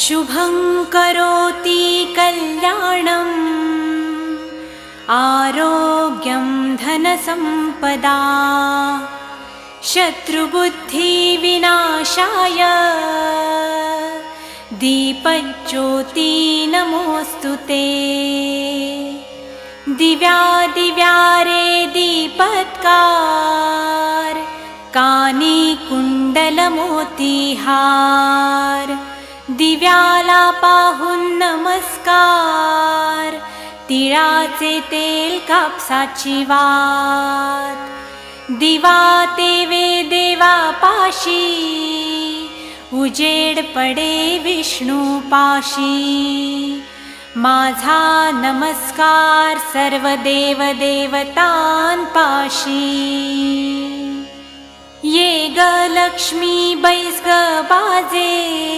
शुभं करोति कल्याणम् आरोग्यं धनसम्पदा शत्रुबुद्धिविनाशाय दीपज्योति नमोऽस्तुते। दिव्यादिव्यारे दीपत्कार कानी कुंडलमोतीहार दिव्याला पाहून नमस्कार तिळाचे तेल कापसाची वात दिवा तेवे देवापाशी उजेड पडे विष्णूपाशी माझा नमस्कार सर्व देव देवतांपाशी ये ग लक्ष्मी बैस ग बाजे